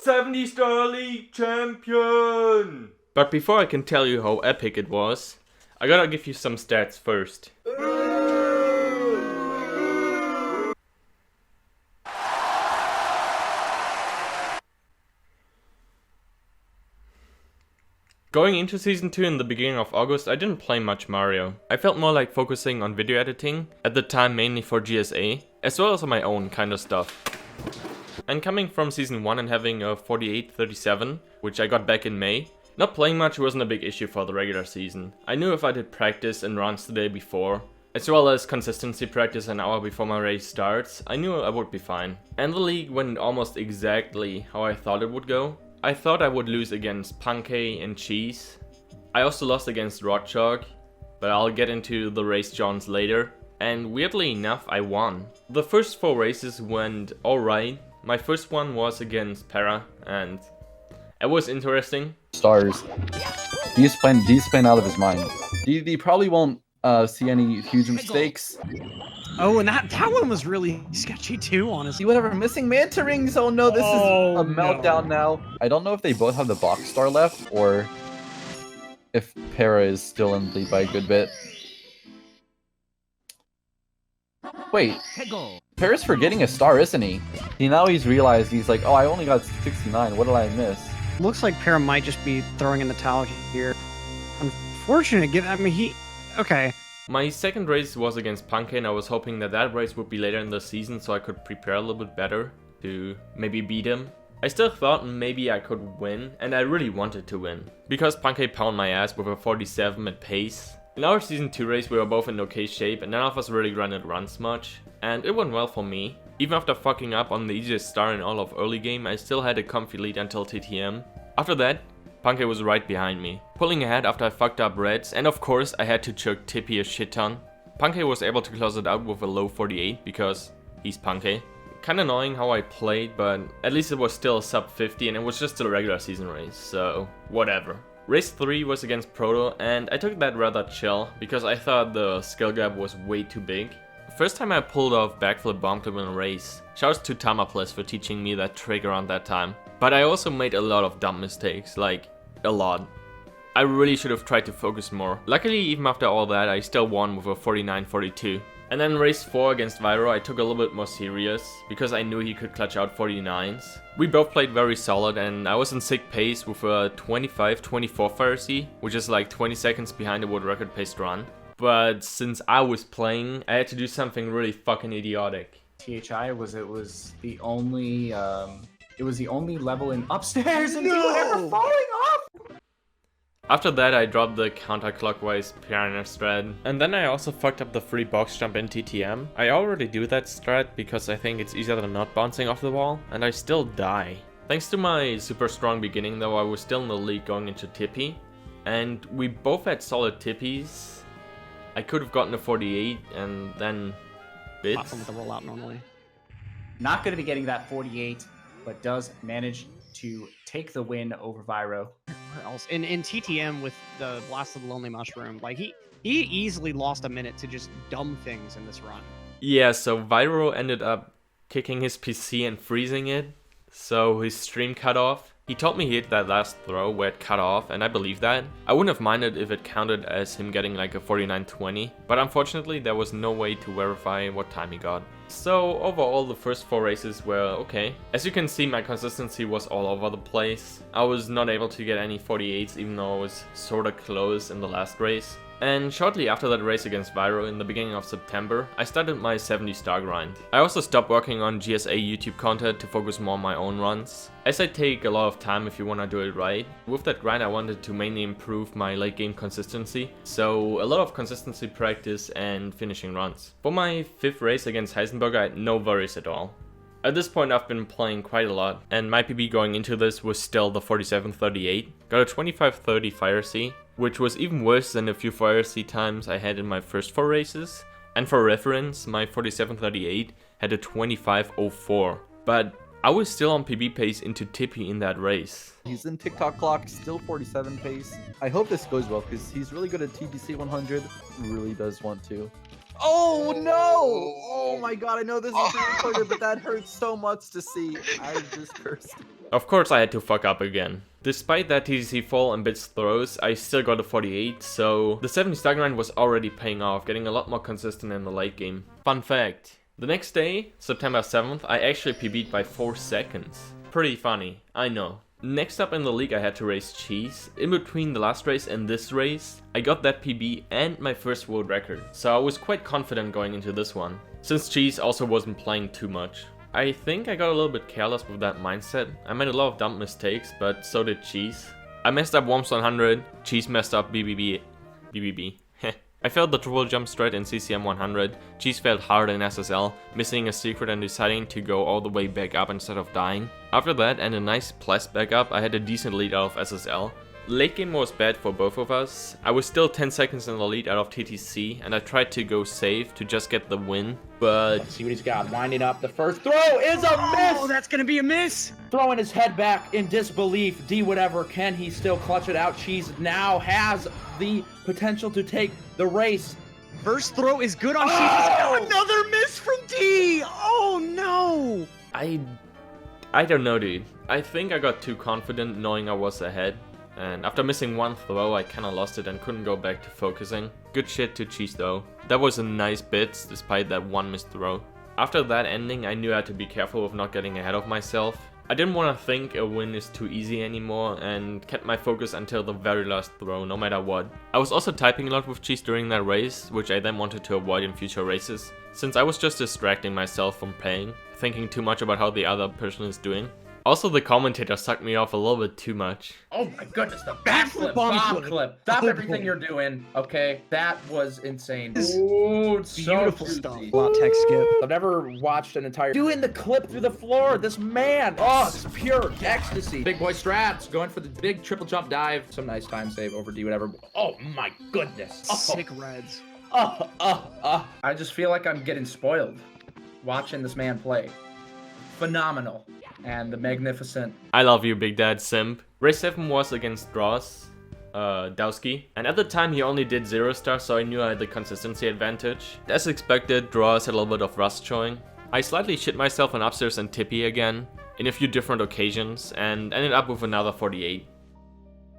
70-star league champion! But before I can tell you how epic it was, I gotta give you some stats first. Going into Season 2 in the beginning of August, I didn't play much Mario. I felt more like focusing on video editing, at the time mainly for GSA, as well as on my own kind of stuff. And coming from Season 1 and having a 48-37, which I got back in May, not playing much wasn't a big issue for the regular season. I knew if I did practice and runs the day before, as well as consistency practice an hour before my race starts, I knew I would be fine. And the league went almost exactly how I thought it would go. I thought I would lose against Pancake and Cheese. I also lost against Rodchog, but I'll get into the race Johns later. And weirdly enough, I won. The first 4 races went alright. My first one was against Para, and it was interesting. Stars. He's playing out of his mind. He probably won't see any huge mistakes. Oh, and that one was really sketchy too, honestly. See whatever, missing Manta Rings. Oh no, this is a meltdown now. I don't know if they both have the box star left or if Para is still in the lead by a good bit. Wait, Para's forgetting a star, isn't he? He's realized, he's like, oh, I only got 69. What did I miss? Looks like Para might just be throwing in the towel here. Unfortunate, okay. My second race was against Pancake, and I was hoping that that race would be later in the season so I could prepare a little bit better to maybe beat him. I still thought maybe I could win, and I really wanted to win, because Pancake pounded my ass with a 47 at pace. In our Season 2 race we were both in okay shape and none of us really ran at runs much, and it went well for me. Even after fucking up on the easiest star in all of early game, I still had a comfy lead until TTM. After that, Pancake was right behind me, pulling ahead after I fucked up reds, and of course I had to choke Tippy a shit ton. Pancake was able to close it out with a low 48 because he's Pancake. Kinda annoying how I played, but at least it was still a sub 50 and it was just a regular season race, so whatever. Race 3 was against Proto, and I took that rather chill because I thought the skill gap was way too big. First time I pulled off backflip bomb clip in a race. Shouts to Tamaples for teaching me that trick around that time. But I also made a lot of dumb mistakes, like a lot. I really should have tried to focus more. Luckily, even after all that, I still won with a 49-42. And then race 4 against Vyro, I took a little bit more serious, because I knew he could clutch out 49s. We both played very solid, and I was in sick pace with a 25-24 fire C, which is like 20 seconds behind the world record paced run. But since I was playing, I had to do something really fucking idiotic. THI was the only level in upstairs and people ever falling off. After that I dropped the counterclockwise piranha strat, and then I also fucked up the free box jump in TTM. I already do that strat because I think it's easier than not bouncing off the wall, and I still die. Thanks to my super strong beginning though, I was still in the lead going into Tippy, and we both had solid Tippies. I could have gotten a 48 and then bits. Platform with the rollout normally. Not going to be getting that 48, but does manage to take the win over Vyro. Where else? In TTM with the Blast of the Lonely Mushroom, like he easily lost a minute to just dumb things in this run. Yeah, so Vyro ended up kicking his PC and freezing it, so his stream cut off. He told me he hit that last throw where it cut off, and I believe that. I wouldn't have minded if it counted as him getting like a 49-20, but unfortunately there was no way to verify what time he got. So overall the first 4 races were okay. As you can see, my consistency was all over the place. I was not able to get any 48s even though I was sorta close in the last race. And shortly after that race against Vyro in the beginning of September, I started my 70-star grind. I also stopped working on GSA YouTube content to focus more on my own runs, as I take a lot of time if you wanna do it right. With that grind I wanted to mainly improve my late game consistency, so a lot of consistency practice and finishing runs. For my 5th race against Heisenberg I had no worries at all. At this point I've been playing quite a lot, and my PB going into this was still the 47-38. Got a 25-30 Fire C, which was even worse than the few Fire C times I had in my first 4 races. And for reference, my 47-38 had a 25-04. But I was still on PB pace into Tippy in that race. He's in TikTok clock, still 47 pace. I hope this goes well because he's really good at TBC 100. Really does want to. Oh no! Oh my god, I know this is pre-recorded, but that hurts so much to see. I just cursed. Of course I had to fuck up again. Despite that TTC fall and bits throws, I still got a 48, so the 70 star grind was already paying off, getting a lot more consistent in the late game. Fun fact, the next day, September 7th, I actually PB'd by 4 seconds. Pretty funny, I know. Next up in the league I had to race Cheese. In between the last race and this race, I got that PB and my first world record, so I was quite confident going into this one, since Cheese also wasn't playing too much. I think I got a little bit careless with that mindset. I made a lot of dumb mistakes, but so did Cheese. I messed up Worms 100, Cheese messed up BBB. I failed the triple jump straight in CCM 100, Cheese failed hard in SSL, missing a secret and deciding to go all the way back up instead of dying. After that and a nice plus backup, I had a decent lead out of SSL. Late game was bad for both of us. I was still 10 seconds in the lead out of TTC, and I tried to go safe to just get the win, but... Let's see what he's got. Winding up. The first throw is a miss! Oh, that's gonna be a miss! Throwing his head back in disbelief. Dwhatever, can he still clutch it out? Cheese now has the potential to take the race. First throw is good on Cheese. Oh, another miss from D! Oh no! I don't know, dude. I think I got too confident knowing I was ahead. And after missing one throw, I kinda lost it and couldn't go back to focusing. Good shit to Cheese though. That was a nice bit, despite that one missed throw. After that ending, I knew I had to be careful of not getting ahead of myself. I didn't want to think a win is too easy anymore and kept my focus until the very last throw, no matter what. I was also typing a lot with Cheese during that race, which I then wanted to avoid in future races, since I was just distracting myself from playing, thinking too much about how the other person is doing. Also, the commentator sucked me off a little bit too much. Oh my goodness, the backflip bomb clip. Stop everything you're doing, okay? That was insane. Ooh, it's Beautiful so stuff. juicy. Tech skip. I've never watched an entire... Doing the clip through the floor, this man. Oh, this is pure ecstasy. Big boy strats, going for the big triple jump dive. Some nice time save over Dwhatever. Oh my goodness. Oh. Sick reds. I just feel like I'm getting spoiled watching this man play. Phenomenal. And the magnificent. I love you, Big Dad Simp. Race 7 was against Dross, Dowski, and at the time he only did 0 stars, so I knew I had the consistency advantage. As expected, Dross had a little bit of rust showing. I slightly shit myself on upstairs and Tippy again, in a few different occasions, and ended up with another 48.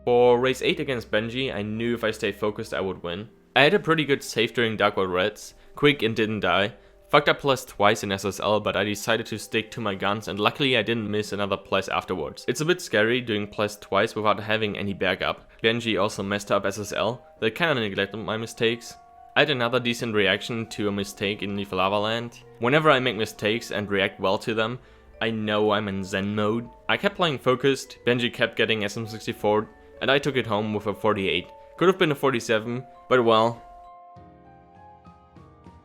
For race 8 against Benji, I knew if I stayed focused I would win. I had a pretty good save during Dark World Reds, quick and didn't die. Fucked up plus twice in SSL, but I decided to stick to my guns and luckily I didn't miss another plus afterwards. It's a bit scary doing plus twice without having any backup. Benji also messed up SSL, that kinda neglected my mistakes. I had another decent reaction to a mistake in Lethal Lava Land. Whenever I make mistakes and react well to them, I know I'm in Zen mode. I kept playing focused, Benji kept getting SM64, and I took it home with a 48. Could have been a 47, but well.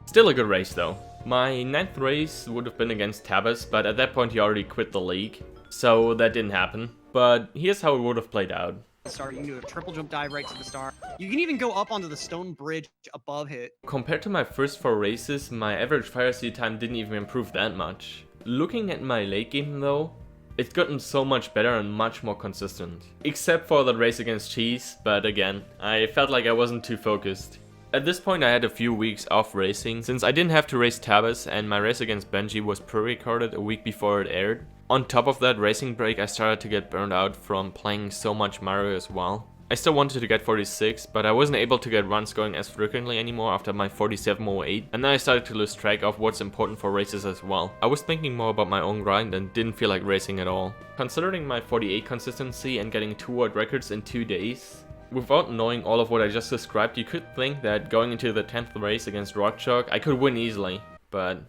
Still a good race though. My 9th race would have been against Tabas, but at that point he already quit the league, so that didn't happen. But here's how it would have played out. Start, you can do a triple jump dive right to the star. You can even go up onto the stone bridge above hit. Compared to my first 4 races, my average fire speed time didn't even improve that much. Looking at my late game though, it's gotten so much better and much more consistent. Except for the race against Cheese, but again, I felt like I wasn't too focused. At this point I had a few weeks off racing, since I didn't have to race Tabas and my race against Benji was pre-recorded a week before it aired. On top of that racing break I started to get burned out from playing so much Mario as well. I still wanted to get 46, but I wasn't able to get runs going as frequently anymore after my 4708, and then I started to lose track of what's important for races as well. I was thinking more about my own grind and didn't feel like racing at all. Considering my 48 consistency and getting 2 world records in 2 days, without knowing all of what I just described, you could think that going into the 10th race against Rockchalk, I could win easily, but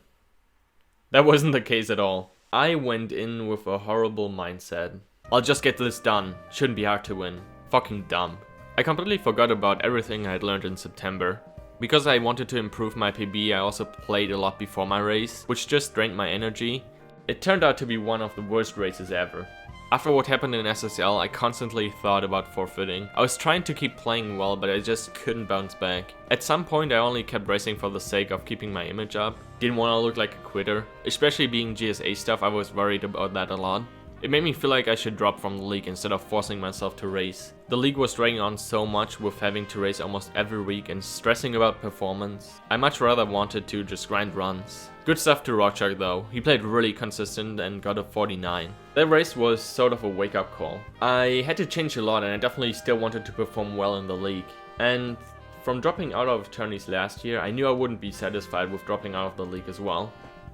that wasn't the case at all. I went in with a horrible mindset. I'll just get this done, shouldn't be hard to win. Fucking dumb. I completely forgot about everything I had learned in September. Because I wanted to improve my PB, I also played a lot before my race, which just drained my energy. It turned out to be one of the worst races ever. After what happened in SSL, I constantly thought about forfeiting. I was trying to keep playing well, but I just couldn't bounce back. At some point I only kept racing for the sake of keeping my image up. Didn't want to look like a quitter. Especially being GSA stuff, I was worried about that a lot. It made me feel like I should drop from the league instead of forcing myself to race. The league was dragging on so much with having to race almost every week and stressing about performance. I much rather wanted to just grind runs. Good stuff to Rockchuck though, he played really consistent and got a 49. That race was sort of a wake up call. I had to change a lot and I definitely still wanted to perform well in the league. And from dropping out of tourneys last year, I knew I wouldn't be satisfied with dropping out of the league as well.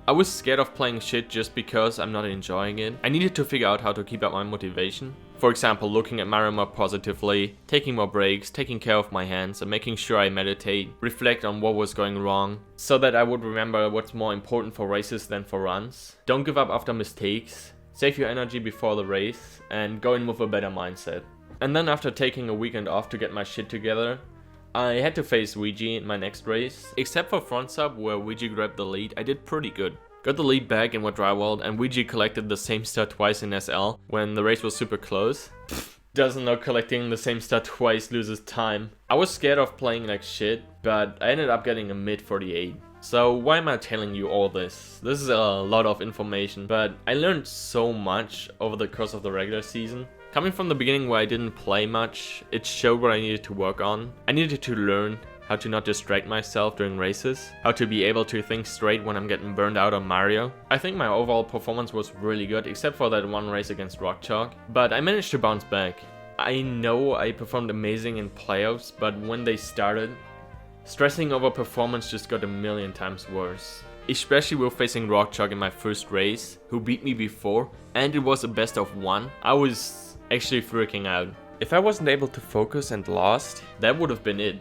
I was scared of playing shit just because I'm not enjoying it. I needed to figure out how to keep up my motivation. For example, looking at Mario more positively, taking more breaks, taking care of my hands, and making sure I meditate, reflect on what was going wrong, so that I would remember what's more important for races than for runs. Don't give up after mistakes, save your energy before the race, and go in with a better mindset. And then after taking a weekend off to get my shit together, I had to face Ouija in my next race. Except for front sub where Ouija grabbed the lead, I did pretty good. Got the lead back in Dwhatever and Ouija collected the same star twice in SL when the race was super close. Doesn't know collecting the same star twice loses time. I was scared of playing like shit, but I ended up getting a mid 48. So why am I telling you all this? This is a lot of information, but I learned so much over the course of the regular season. Coming from the beginning where I didn't play much, it showed what I needed to work on. I needed to learn how to not distract myself during races, how to be able to think straight when I'm getting burned out on Mario. I think my overall performance was really good, except for that one race against Rockchuck, but I managed to bounce back. I know I performed amazing in playoffs, but when they started, stressing over performance just got a million times worse. Especially with facing Rockchuck in my first race, who beat me before, and it was a best of one. I was actually freaking out. If I wasn't able to focus and lost, that would have been it.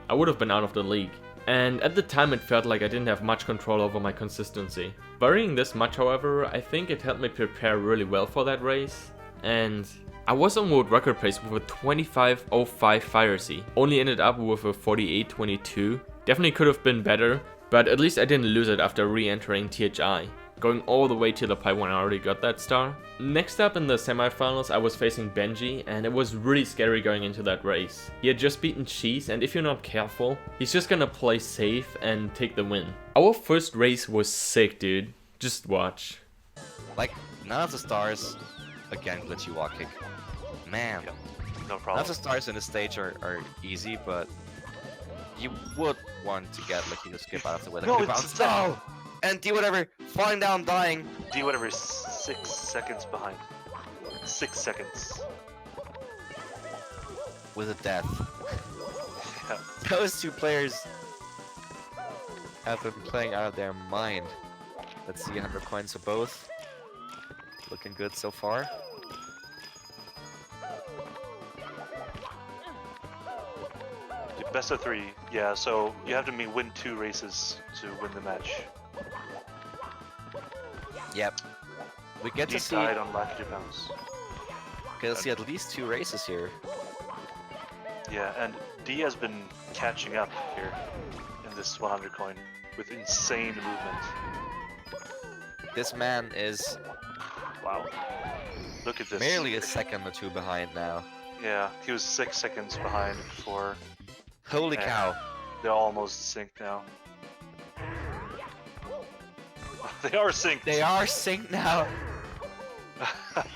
I would have been out of the league. And at the time it felt like I didn't have much control over my consistency. Varying this much, however, I think it helped me prepare really well for that race. And I was on world record pace with a 25.05 fire C. Only ended up with a 48.22. Definitely could have been better, but at least I didn't lose it after re-entering THI. Going all the way to the pipe when I already got that star. Next up in the semifinals I was facing Benji and it was really scary going into that race. He had just beaten Cheese and if you're not careful, he's just gonna play safe and take the win. Our first race was sick, dude. Just watch. Like, none of the stars, again, glitchy wall kick. Man, No none problem. of the stars in the stage are easy, but you would want to get like you skip out of the way. Like, No, you it's bounce. that- No! And Dwhatever, falling down, dying. Dwhatever is 6 seconds behind. 6 seconds. With a death. Yeah. Those two players have been playing out of their mind. Let's see, 100 coins for both. Looking good so far. Best of 3. Yeah, so you have to win 2 races to win the match. Yep. We get He to see died on Lucky Bounce. at least 2 races here. Yeah, and D has been catching up here in this 100 coin with insane movement. This man is Wow. Look at this. merely a second or two behind now. Yeah, he was 6 seconds behind before. Holy Yeah. cow. They're almost synced now. They are synced. They are synced now.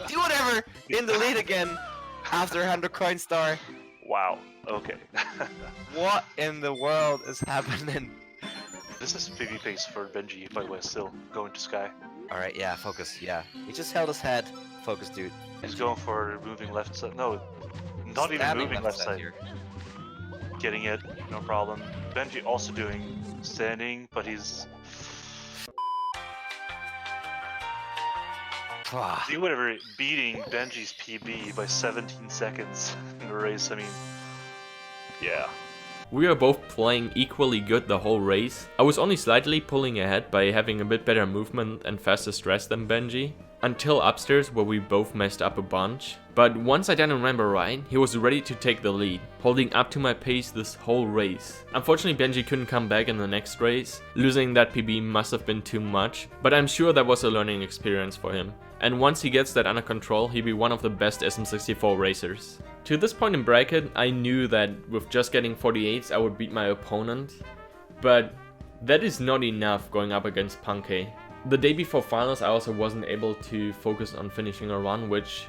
Dwhatever in the lead again after 100 coin star. Wow. Okay. What in the world is happening? This is PvP pace for Benji, by the way, still going to Sky. Alright, yeah, focus, yeah. He just held his head. Focus, dude. He's going for moving left side. No, not even Stabbing moving left side. here. Getting it, no problem. Benji also doing standing, but he's Ah, Dwhatever beating Benji's PB by 17 seconds in the race. I mean, yeah. We were both playing equally good the whole race. I was only slightly pulling ahead by having a bit better movement and faster stress than Benji. Until upstairs where we both messed up a bunch. But once I didn't remember right, he was ready to take the lead, holding up to my pace this whole race. Unfortunately Benji couldn't come back in the next race. Losing that PB must have been too much, but I'm sure that was a learning experience for him. And once he gets that under control, he'll be one of the best SM64 racers. To this point in bracket, I knew that with just getting 48s I would beat my opponent, but that is not enough going up against Punkey. The day before finals, I also wasn't able to focus on finishing a run, which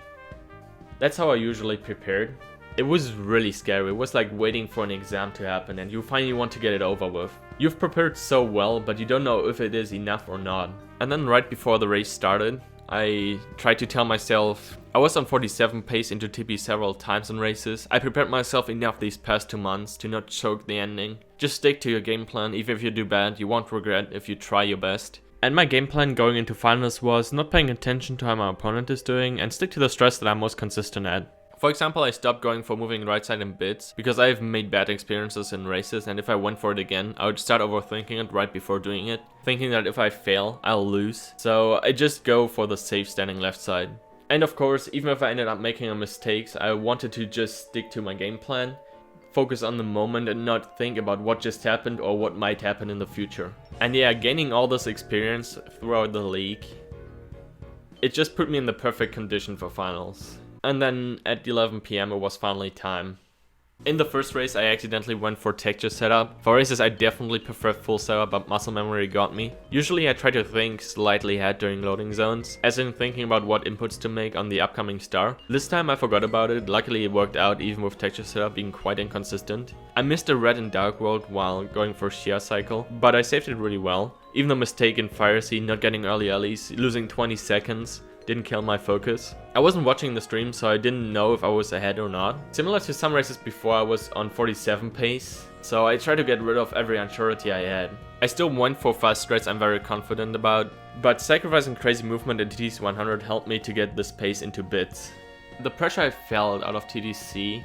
that's how I usually prepared. It was really scary. It was like waiting for an exam to happen and you finally want to get it over with. You've prepared so well, but you don't know if it is enough or not. And then right before the race started, I tried to tell myself, I was on 47 pace into TP several times in races. I prepared myself enough these past 2 months to not choke the ending. Just stick to your game plan. Even if you do bad, you won't regret if you try your best. And my game plan going into finals was not paying attention to how my opponent is doing and stick to the stress that I'm most consistent at. For example, I stopped going for moving right side in bits because I've made bad experiences in races, and if I went for it again, I would start overthinking it right before doing it, thinking that if I fail, I'll lose. So I just go for the safe standing left side. And of course, even if I ended up making mistakes, I wanted to just stick to my game plan, focus on the moment and not think about what just happened or what might happen in the future. And yeah, gaining all this experience throughout the league, it just put me in the perfect condition for finals. And then at 11 PM it was finally time. In the first race I accidentally went for texture setup. For races I definitely prefer full setup, but muscle memory got me. Usually I try to think slightly ahead during loading zones, as in thinking about what inputs to make on the upcoming star. This time I forgot about it. Luckily it worked out even with texture setup being quite inconsistent. I missed a red in Dark World while going for shear cycle, but I saved it really well. Even the mistake in Fire Sea, not getting early Ellies, losing 20 seconds, didn't kill my focus. I wasn't watching the stream, so I didn't know if I was ahead or not. Similar to some races before, I was on 47 pace, so I tried to get rid of every unsurety I had. I still went for fast strats I'm very confident about, but sacrificing crazy movement in TDC 100 helped me to get this pace into bits. The pressure I felt out of TDC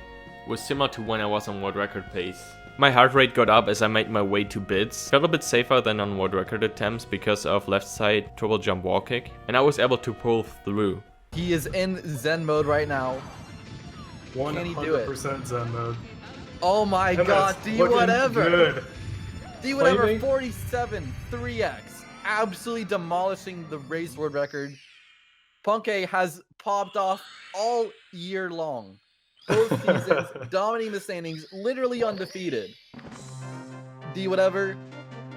was similar to when I was on world record pace. My heart rate got up as I made my way to bits, felt a bit safer than on world record attempts because of left side triple jump wall kick, and I was able to pull through. He is in Zen mode right now. 100% Can he do it? Zen mode. Oh my That god, is do looking whatever! Good. Do whatever, Flaming? 47, 3x. Absolutely demolishing the race world record. Punkay has popped off all year long. Both seasons, dominating the standings, literally undefeated. Do whatever.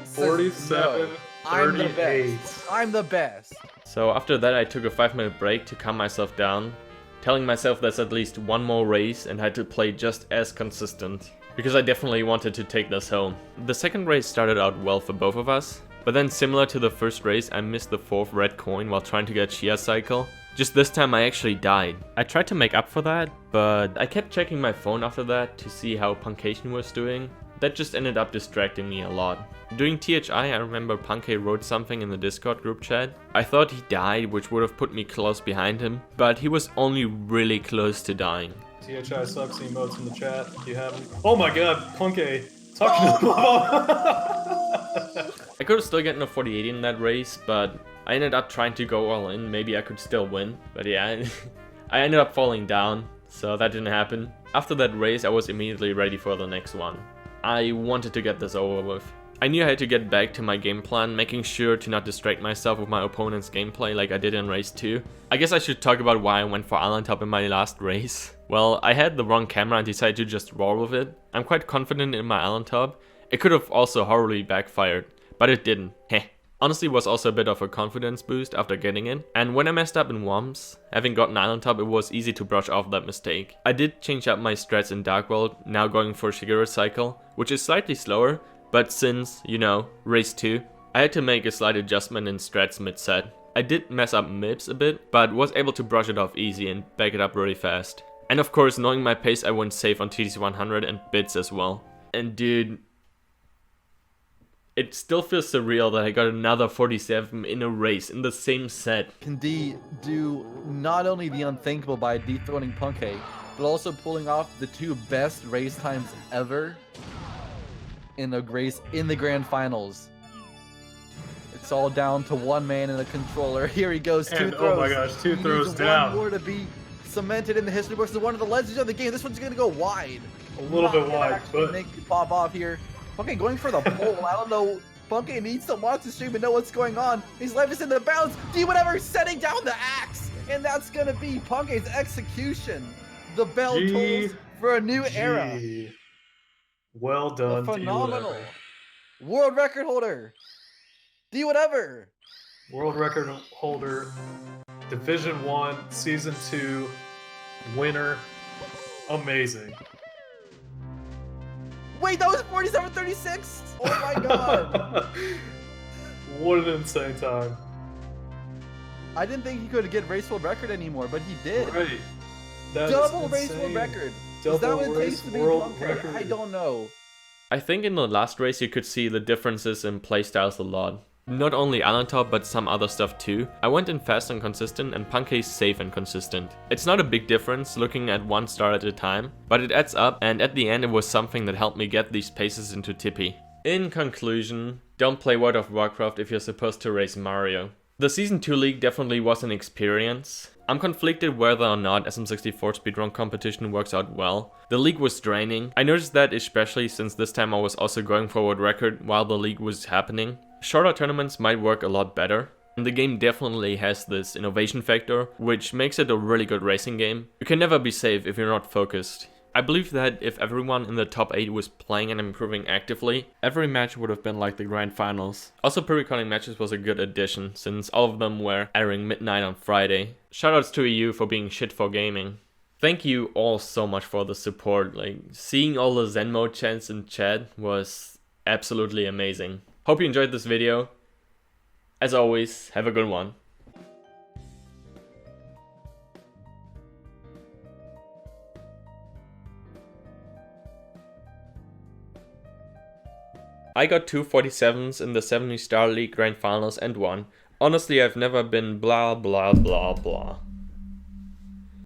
47, I'm the 38. best. I'm the best. So after that I took a 5-minute break to calm myself down, telling myself there's at least one more race and had to play just as consistent, because I definitely wanted to take this home. The second race started out well for both of us, but then similar to the first race I missed the 4th red coin while trying to get shear cycle. Just this time I actually died. I tried to make up for that, but I kept checking my phone after that to see how Punkation was doing. That just ended up distracting me a lot. During THI I remember Punkay wrote something in the Discord group chat. I thought he died, which would have put me close behind him, but he was only really close to dying. THI sucks emotes in the chat. Do you have them? Oh my god, Punkay. Talking about. I could have still gotten a 48 in that race, but I ended up trying to go all in. Maybe I could still win, but yeah, I ended up falling down, so that didn't happen. After that race, I was immediately ready for the next one. I wanted to get this over with. I knew I had to get back to my game plan, making sure to not distract myself with my opponent's gameplay like I did in race 2. I guess I should talk about why I went for island top in my last race. Well, I had the wrong camera and decided to just roll with it. I'm quite confident in my island top. It could have also horribly backfired, but it didn't. Heh. Honestly, it was also a bit of a confidence boost after getting it. And when I messed up in WOMs, having gotten island top, it was easy to brush off that mistake. I did change up my strats in Dark World, now going for Shigeru cycle, which is slightly slower, but since, you know, race 2, I had to make a slight adjustment in strats mid-set. I did mess up MIPS a bit, but was able to brush it off easy and back it up really fast. And of course, knowing my pace, I went safe on TDC 100 and bits as well. And dude, it still feels surreal that I got another 47 in a race in the same set. Can D do not only the unthinkable by dethroning Punkay, but also pulling off the 2 best race times ever in a race in the grand finals? It's all down to one man in the controller. Here he goes, 2 throws. Oh my gosh, 2 He throws needs down. one more to be cemented in the history books as one of the legends of the game. This one's gonna go wide. A little bit wide, but Make you pop off here. Punkay going for the pole. I don't know. Punkay needs to watch the stream and know what's going on. His life is in the balance. Do whatever, setting down the axe. And that's gonna be Punkay's execution. The bell tolls for a new era. Well done. A phenomenal world record holder. Do whatever. World record holder, Division 1, Season 2, winner. Amazing. Wait, that was 47:36. Oh my god! What an insane time. I didn't think he could get race world record anymore, but he did. Right. That is Double race world insane. record. Is that Double what it race takes to be world Punk? record. I don't know. I think in the last race you could see the differences in playstyles a lot. Not only Alantop, but some other stuff too. I went in fast and consistent, and Punkey's safe and consistent. It's not a big difference looking at one star at a time, but it adds up, and at the end it was something that helped me get these paces into Tippy. In conclusion, don't play World of Warcraft if you're supposed to race Mario. The Season 2 League definitely was an experience. I'm conflicted whether or not SM64 speedrun competition works out well. The league was draining. I noticed that especially since this time I was also going for world record while the league was happening. Shorter tournaments might work a lot better. And the game definitely has this innovation factor, which makes it a really good racing game. You can never be safe if you're not focused. I believe that if everyone in the top 8 was playing and improving actively, every match would have been like the grand finals. Also, pre-recording matches was a good addition, since all of them were airing midnight on Friday. Shoutouts to EU for being shit for gaming. Thank you all so much for the support. Like, seeing all the Zen mode chants in chat was absolutely amazing. Hope you enjoyed this video. As always, have a good one. I got 2 47s in the 70 Star League Grand Finals and won. Honestly, I've never been blah blah blah blah.